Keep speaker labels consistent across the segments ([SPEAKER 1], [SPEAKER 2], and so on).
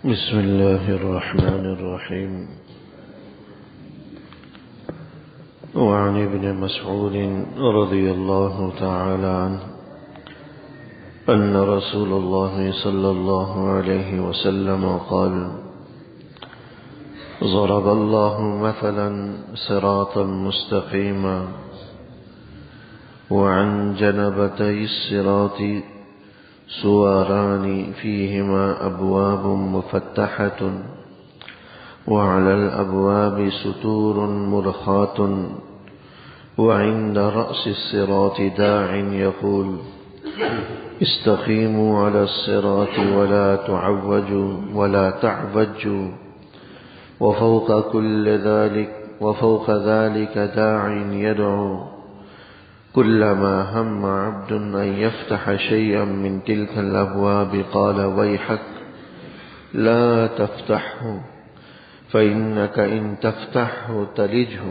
[SPEAKER 1] بسم الله الرحمن الرحيم. وعن ابن مسعود رضي الله تعالى عنه أن رسول الله صلى الله عليه وسلم قال: ضرب الله مثلا صراطا مستقيما وعن جنبتي الصراط سواران فيهما أبواب مفتحة وعلى الأبواب ستور مرخاة وعند رأس الصراط داع يقول: استقيموا على الصراط ولا تعوجوا وفوق ذلك داع يدعو كلما هم عبد أن يفتح شيئا من تلك الأبواب قال: ويحك لا تفتحه فإنك إن تفتحه تلجه.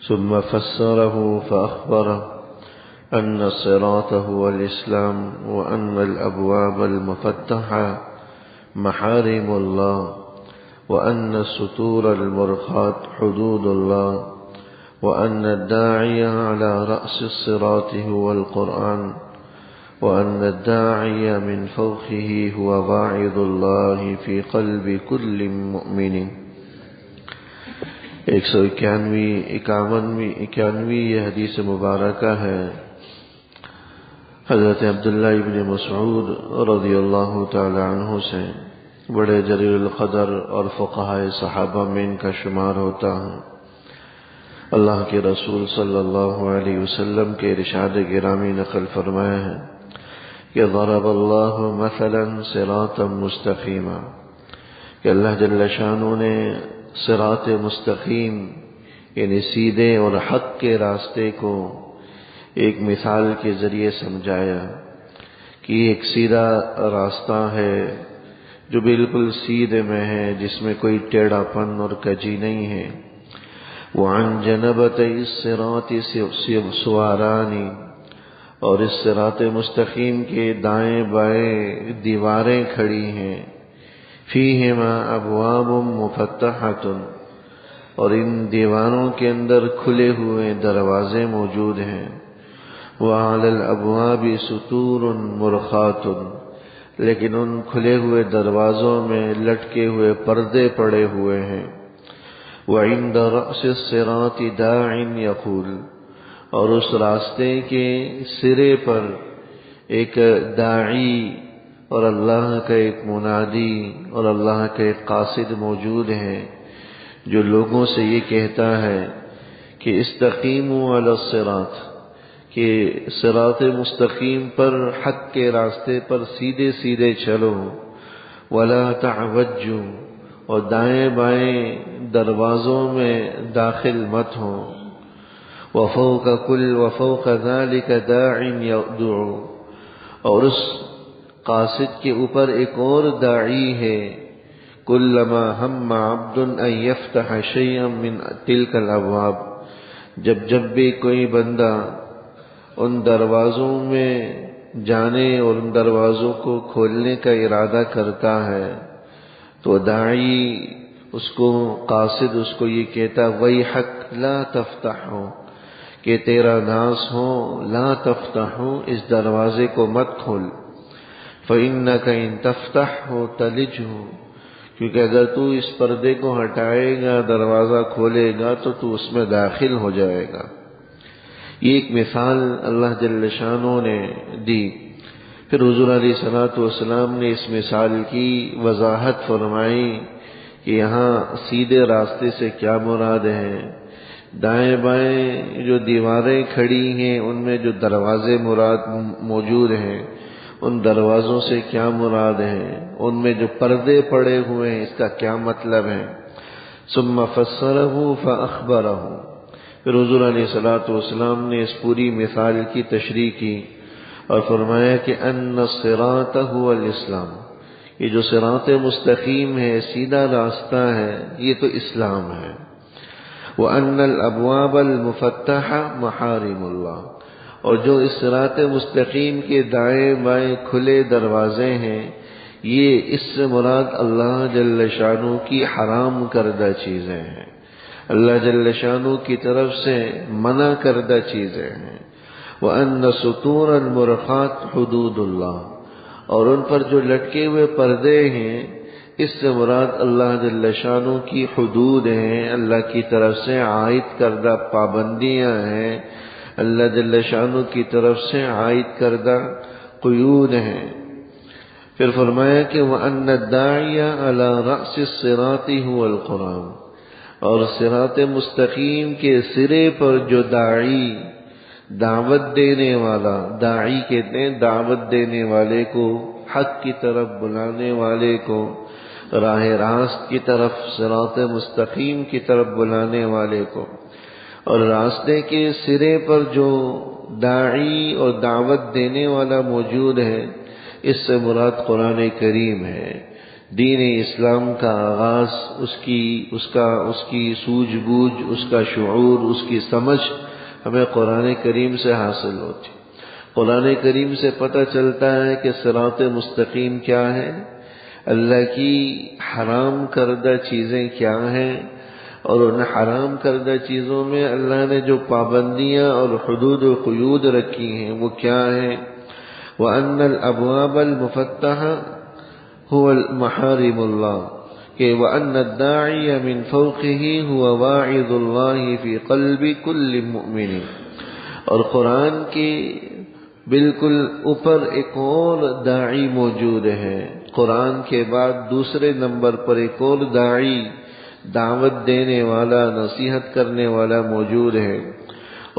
[SPEAKER 1] ثم فسره فأخبره أن الصراط هو الإسلام وأن الأبواب المفتحة محارم الله وأن الستور المرخاة حدود الله وأن الداعي على رأس الصراط هو القرآن وأن الداعي من فوقه هو واعظ الله في قلب كل مؤمن. 191 یہ حدیث مبارکہ ہے حضرت عبداللہ ابن مسعود رضی اللہ تعالی عنہ سے، بڑے جلیل القدر اور فقہائے صحابہ میں ان کا شمار ہوتا ہے۔ اللہ کے رسول صلی اللہ علیہ وسلم کے ارشاد گرامی نقل فرمایا ہے کہ ضرب اللہ مثلا صراطا مستقیما، کہ اللہ جل شانہ نے صراط مستقیم یعنی سیدھے اور حق کے راستے کو ایک مثال کے ذریعے سمجھایا کہ ایک سیدھا راستہ ہے جو بالکل سیدھے میں ہے، جس میں کوئی ٹیڑھا پن اور کجی نہیں ہے۔ وعن جنبتي الصراط سواران، اور اس صراط مستقیم کے دائیں بائیں دیواریں کھڑی ہیں، فیہما ابواب مفتحۃ، اور ان دیواروں کے اندر کھلے ہوئے دروازے موجود ہیں، وعلی الابواب ستور مرخاۃ، لیکن ان کھلے ہوئے دروازوں میں لٹکے ہوئے پردے پڑے ہوئے ہیں، وعند رأس الصراط داع يقول، اور اس راستے کے سرے پر ایک داعی اور اللہ کا ایک منادی اور اللہ کا ایک قاصد موجود ہے جو لوگوں سے یہ کہتا ہے کہ استقیموا علی الصراط، کہ صراط مستقیم پر، حق کے راستے پر سیدھے سیدھے چلو، ولا تعوجوا، اور دائیں بائیں دروازوں میں داخل مت ہو، وفوق ذلك داع يدعو، اور اس قاصد کے اوپر ایک اور داعی ہے، كلما هم عبد ان يفتح شيئا من تلك الابواب، جب بھی کوئی بندہ ان دروازوں میں جانے اور ان دروازوں کو کھولنے کا ارادہ کرتا ہے تو داعی اس کو، قاصد اس کو یہ کہتا: ویحک لا تفتحو، کہ تیرا ناس ہو، لا تفتحو، اس دروازے کو مت کھول، فإنک ان تفتحو تلجہ، کیونکہ اگر تو اس پردے کو ہٹائے گا، دروازہ کھولے گا تو تو اس میں داخل ہو جائے گا۔ یہ ایک مثال اللہ جل شانہ نے دی۔ پھر حضور علیہ السلام نے اس مثال کی وضاحت فرمائی کہ یہاں سیدھے راستے سے کیا مراد ہے، دائیں بائیں جو دیواریں کھڑی ہیں ان میں جو دروازے موجود ہیں ان دروازوں سے کیا مراد ہے، ان میں جو پردے پڑے ہوئے ہیں اس کا کیا مطلب ہے۔ ثم فسره فاخبره، پھر حضور علیہ السلام نے اس پوری مثال کی تشریح کی اور فرمایا کہ ان الصراط هو الاسلام، یہ جو صراط مستقیم ہے، سیدھا راستہ ہے، یہ تو اسلام ہے۔ وَأَنَّ الْأَبْوَابَ الْمُفَتَّحَةَ مَحَارِمُ اللَّهِ، اور جو اس صراط مستقیم کے دائیں بائیں کھلے دروازے ہیں یہ اس سے مراد اللہ جل شانہ کی حرام کردہ چیزیں ہیں، اللہ جل شانہ کی طرف سے منع کردہ چیزیں ہیں۔ وَأَنَّ سُطُورَ الْمُرْخَاتِ حُدُودُ اللَّهِ، اور ان پر جو لٹکے ہوئے پردے ہیں اس سے مراد اللہ جل شانہ کی حدود ہیں، اللہ کی طرف سے عائد کردہ پابندیاں ہیں، اللہ جل شانہ کی طرف سے عائد کردہ قیود ہیں۔ پھر فرمایا کہ وَأَنَّ الدَّاعِيَ عَلَى رَأْسِ الصِّرَاطِ هُوَ الْقُرْآنُ، اور صراط مستقیم کے سرے پر جو داعی، دعوت دینے والا، داعی کہتے ہیں دعوت دینے والے کو، حق کی طرف بلانے والے کو، راہ راست کی طرف، صراط مستقیم کی طرف بلانے والے کو، اور راستے کے سرے پر جو داعی اور دعوت دینے والا موجود ہے اس سے مراد قرآن کریم ہے۔ دین اسلام کا آغاز، اس کی سوجھ بوجھ، اس کا شعور، اس کی سمجھ ہمیں قرآن کریم سے حاصل ہوتی۔ قرآن کریم سے پتہ چلتا ہے کہ صراط مستقیم کیا ہے، اللہ کی حرام کردہ چیزیں کیا ہیں، اور ان حرام کردہ چیزوں میں اللہ نے جو پابندیاں اور حدود و قیود رکھی ہیں وہ کیا ہیں۔ وَأَنَّ الْأَبْوَابَ الْمُفَتَّحَةَ هُوَ الْمَحَارِمُ اللَّهِ، کہ وَأَنَّ الدَّاعِيَ مِنْ فَوْقِهِ هُوَ وَاعِظُ اللَّهِ فِي قَلْبِ كُلِّ مُؤْمِنٍ، اور قرآن کے بالکل اوپر ایک اور داعی موجود ہے، قرآن کے بعد دوسرے نمبر پر ایک اور داعی، دعوت دینے والا، نصیحت کرنے والا موجود ہے،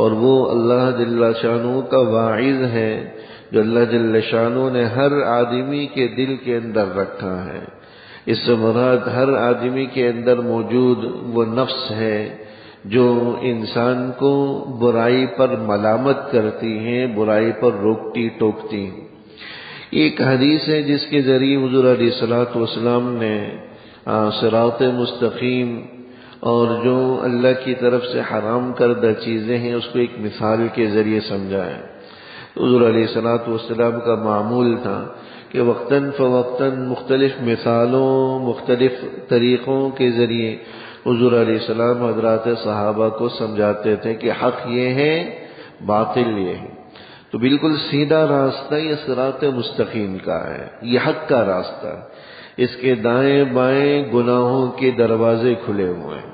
[SPEAKER 1] اور وہ اللہ جل شانہ کا واعظ ہے، جو اللہ جل شانہ نے ہر آدمی کے دل کے اندر رکھا ہے۔ اس سے مراد ہر آدمی کے اندر موجود وہ نفس ہے جو انسان کو برائی پر ملامت کرتی ہیں، برائی پر روکتی ٹوکتی ہیں۔ ایک حدیث ہے جس کے ذریعے حضور علیہ الصلوۃ والسلام نے صراط مستقیم اور جو اللہ کی طرف سے حرام کردہ چیزیں ہیں اس کو ایک مثال کے ذریعے سمجھایا۔ حضور علیہ الصلوۃ والسلام کا معمول تھا کہ وقتاً فوقتاً مختلف مثالوں، مختلف طریقوں کے ذریعے حضور علیہ السلام حضرات صحابہ کو سمجھاتے تھے کہ حق یہ ہے، باطل یہ ہے۔ تو بالکل سیدھا راستہ یہ صراط مستقیم کا ہے، یہ حق کا راستہ ہے۔ اس کے دائیں بائیں گناہوں کے دروازے کھلے ہوئے ہیں۔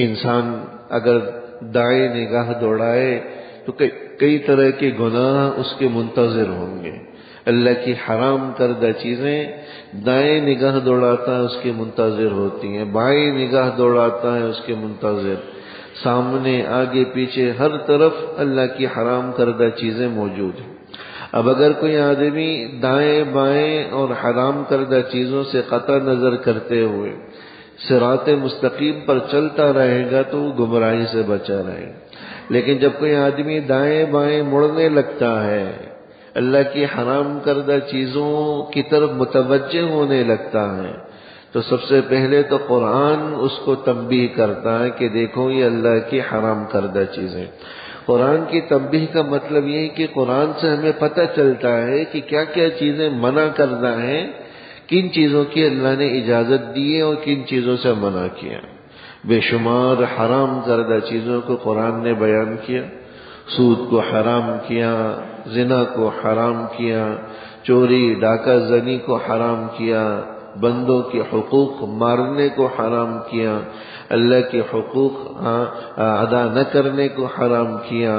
[SPEAKER 1] انسان اگر دائیں نگاہ دوڑائے تو کئی طرح کے گناہ اس کے منتظر ہوں گے۔ اللہ کی حرام کردہ چیزیں دائیں نگاہ دوڑاتا ہے اس کے منتظر ہوتی ہیں، بائیں نگاہ دوڑاتا ہے اس کے منتظر، سامنے آگے پیچھے ہر طرف اللہ کی حرام کردہ چیزیں موجود ہیں۔ اب اگر کوئی آدمی دائیں بائیں اور حرام کردہ چیزوں سے قطع نظر کرتے ہوئے صراط مستقیم پر چلتا رہے گا تو وہ گمراہی سے بچا رہے گا، لیکن جب کوئی آدمی دائیں بائیں مڑنے لگتا ہے، اللہ کی حرام کردہ چیزوں کی طرف متوجہ ہونے لگتا ہے، تو سب سے پہلے تو قرآن اس کو تنبیہ کرتا ہے کہ دیکھو یہ اللہ کی حرام کردہ چیزیں۔ قرآن کی تنبیہ کا مطلب یہ ہے کہ قرآن سے ہمیں پتہ چلتا ہے کہ کیا کیا چیزیں منع کردہ ہیں، کن چیزوں کی اللہ نے اجازت دی ہے اور کن چیزوں سے منع کیا۔ بے شمار حرام کردہ چیزوں کو قرآن نے بیان کیا، سود کو حرام کیا، زنا کو حرام کیا، چوری ڈاکہ زنی کو حرام کیا، بندوں کے حقوق مارنے کو حرام کیا، اللہ کے حقوق ادا نہ کرنے کو حرام کیا،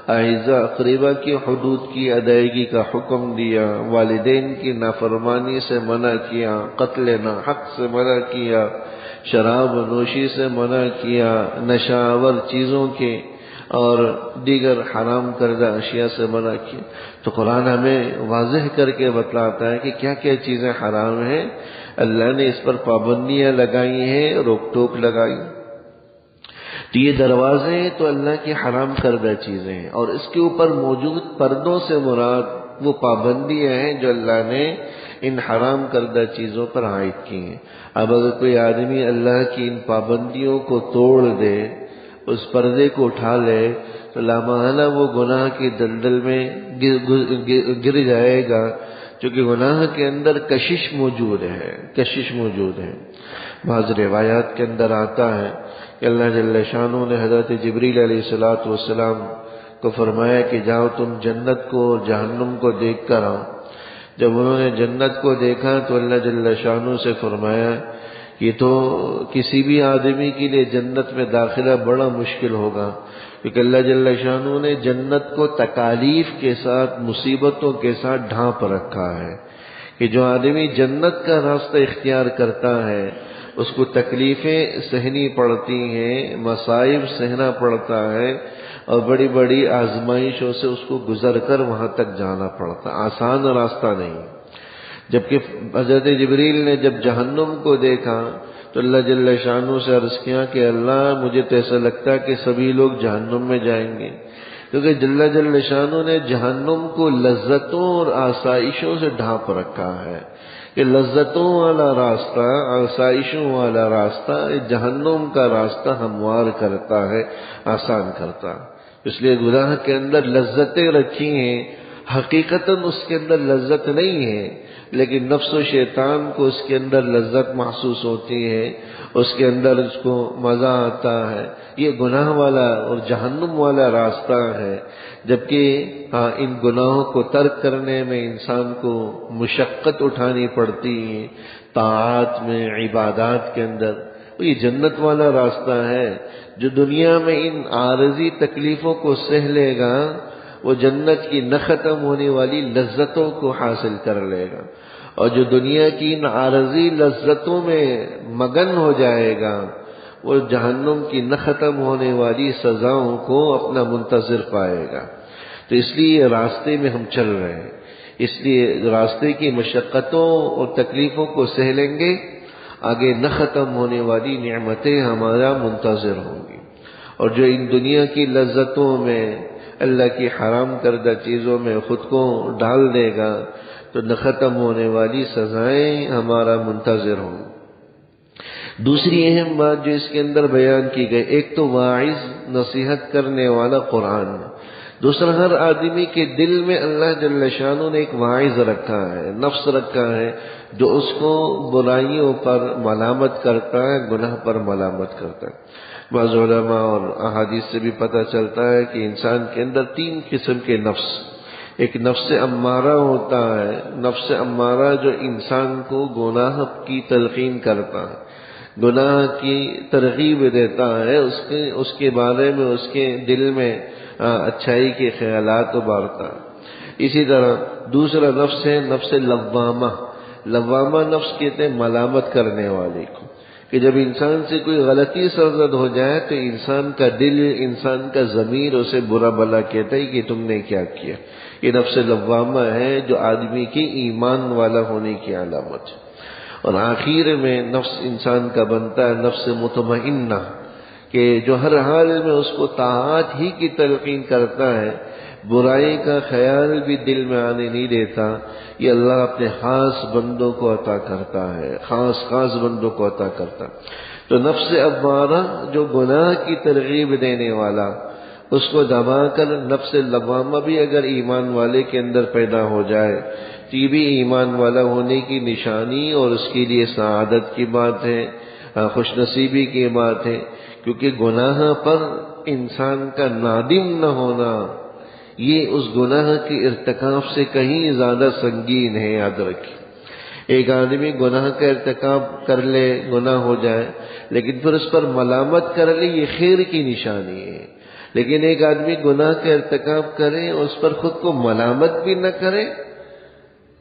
[SPEAKER 1] اعزاء اقربا کی حدود کی ادائیگی کا حکم دیا، والدین کی نافرمانی سے منع کیا، قتل ناحق سے منع کیا، شراب نوشی سے منع کیا، نشہ آور چیزوں کے اور دیگر حرام کردہ اشیاء سے منع کیا۔ تو قرآن ہمیں واضح کر کے بتلاتا ہے کہ کیا کیا چیزیں حرام ہیں، اللہ نے اس پر پابندیاں لگائی ہیں، روک ٹوک لگائی۔ تو یہ دروازے تو اللہ کی حرام کردہ چیزیں ہیں، اور اس کے اوپر موجود پردوں سے مراد وہ پابندیاں ہیں جو اللہ نے ان حرام کردہ چیزوں پر عائد کی ہیں۔ اب اگر کوئی آدمی اللہ کی ان پابندیوں کو توڑ دے، اس پردے کو اٹھا لے، تو لامحالہ وہ گناہ کی دلدل میں گر جائے گا، چونکہ گناہ کے اندر کشش موجود ہے. بعض روایات کے اندر آتا ہے کہ اللہ جل شانہ نے حضرت جبریل علیہ الصلوۃ والسلام کو فرمایا کہ جاؤ تم جنت کو اور جہنم کو دیکھ کر آؤ. جب انہوں نے جنت کو دیکھا تو اللہ جل شانہ سے فرمایا یہ تو کسی بھی آدمی کے لیے جنت میں داخلہ بڑا مشکل ہوگا، کیونکہ اللہ جل شانہ نے جنت کو تکالیف کے ساتھ، مصیبتوں کے ساتھ ڈھانپ رکھا ہے کہ جو آدمی جنت کا راستہ اختیار کرتا ہے اس کو تکلیفیں سہنی پڑتی ہیں، مصائب سہنا پڑتا ہے، اور بڑی بڑی آزمائشوں سے اس کو گزر کر وہاں تک جانا پڑتا. آسان راستہ نہیں. جبکہ حضرت جبریل نے جب جہنم کو دیکھا تو اللہ جل شانہ سے عرض کیا کہ اللہ مجھے تو ایسا لگتا ہے کہ سبھی لوگ جہنم میں جائیں گے، کیونکہ اللہ جل شانہ نے جہنم کو لذتوں اور آسائشوں سے ڈھانپ رکھا ہے کہ لذتوں والا راستہ، آسائشوں والا راستہ جہنم کا راستہ ہموار کرتا ہے، آسان کرتا ہے. اس لیے گناہ کے اندر لذتیں رکھی ہیں، حقیقتاً اس کے اندر لذت نہیں ہے، لیکن نفس و شیطان کو اس کے اندر لذت محسوس ہوتی ہے، اس کے اندر اس کو مزہ آتا ہے. یہ گناہ والا اور جہنم والا راستہ ہے. جبکہ ان گناہوں کو ترک کرنے میں انسان کو مشقت اٹھانی پڑتی ہے، طاعات میں، عبادات کے اندر. یہ جنت والا راستہ ہے. جو دنیا میں ان عارضی تکلیفوں کو سہ لے گا وہ جنت کی نہ ختم ہونے والی لذتوں کو حاصل کر لے گا، اور جو دنیا کی ان عارضی لذتوں میں مگن ہو جائے گا وہ جہنم کی نہ ختم ہونے والی سزاؤں کو اپنا منتظر پائے گا. تو اس لیے راستے میں ہم چل رہے ہیں، اس لیے راستے کی مشقتوں اور تکلیفوں کو سہ لیں گے، آگے نہ ختم ہونے والی نعمتیں ہمارا منتظر ہوں گی. اور جو ان دنیا کی لذتوں میں، اللہ کی حرام کردہ چیزوں میں خود کو ڈال دے گا تو نہ ختم ہونے والی سزائیں ہمارا منتظر ہوں. دوسری اہم بات جو اس کے اندر بیان کی گئی، ایک تو واعظ، نصیحت کرنے والا قرآن. دوسرا، ہر آدمی کے دل میں اللہ جل شانہ نے ایک واعظ رکھا ہے، نفس رکھا ہے جو اس کو برائیوں پر ملامت کرتا ہے، گناہ پر ملامت کرتا ہے. بعض علماء اور احادیث سے بھی پتہ چلتا ہے کہ انسان کے اندر 3 قسم کے نفس. ایک نفس امارہ ہوتا ہے، نفس امارہ جو انسان کو گناہ کی تلقین کرتا ہے، گناہ کی ترغیب دیتا ہے، اس کے بارے میں اس کے دل میں اچھائی کے خیالات ابھارتا ہے. اسی طرح دوسرا نفس ہے نفس لوامہ. لوامہ نفس کہتے ہیں ملامت کرنے والے کو، کہ جب انسان سے کوئی غلطی سرزد ہو جائے تو انسان کا دل، انسان کا ضمیر اسے برا بھلا کہتا ہے کہ تم نے کیا کیا. یہ نفس لوامہ ہے جو آدمی کی ایمان والا ہونے کی علامت ہے. اور آخر میں نفس انسان کا بنتا ہے نفس مطمئنہ، کہ جو ہر حال میں اس کو طاعات ہی کی تلقین کرتا ہے، برائی کا خیال بھی دل میں آنے نہیں دیتا. یہ اللہ اپنے خاص بندوں کو عطا کرتا ہے، خاص بندوں کو عطا کرتا. تو نفس امارہ جو گناہ کی ترغیب دینے والا، اس کو دبا کر نفس لوامہ بھی اگر ایمان والے کے اندر پیدا ہو جائے تو یہ بھی ایمان والا ہونے کی نشانی اور اس کے لیے سعادت کی بات ہے، خوش نصیبی کی بات ہے. کیونکہ گناہ پر انسان کا نادم نہ ہونا یہ اس گناہ کے ارتکاب سے کہیں زیادہ سنگین ہے. یاد رکھیں، ایک آدمی گناہ کا ارتکاب کر لے، گناہ ہو جائے، لیکن پھر اس پر ملامت کر لے، یہ خیر کی نشانی ہے. لیکن ایک آدمی گناہ کا ارتکاب کرے اور اس پر خود کو ملامت بھی نہ کرے،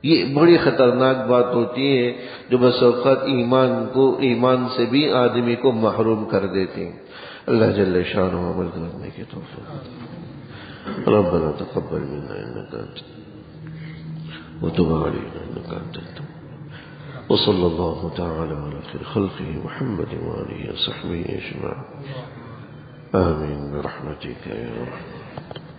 [SPEAKER 1] یہ بڑی خطرناک بات ہوتی ہے جو بس اوقات ایمان سے بھی آدمی کو محروم کر دیتی ہے. اللہ جل شانہ عمل کرنے کی توفیق. ربنا تقبل منا انك انت وتب علينا انك انت التواب. وصلى الله تعالى على خير خلقه محمد وآله وصحبه اجمعين. آمين برحمتك يا رب.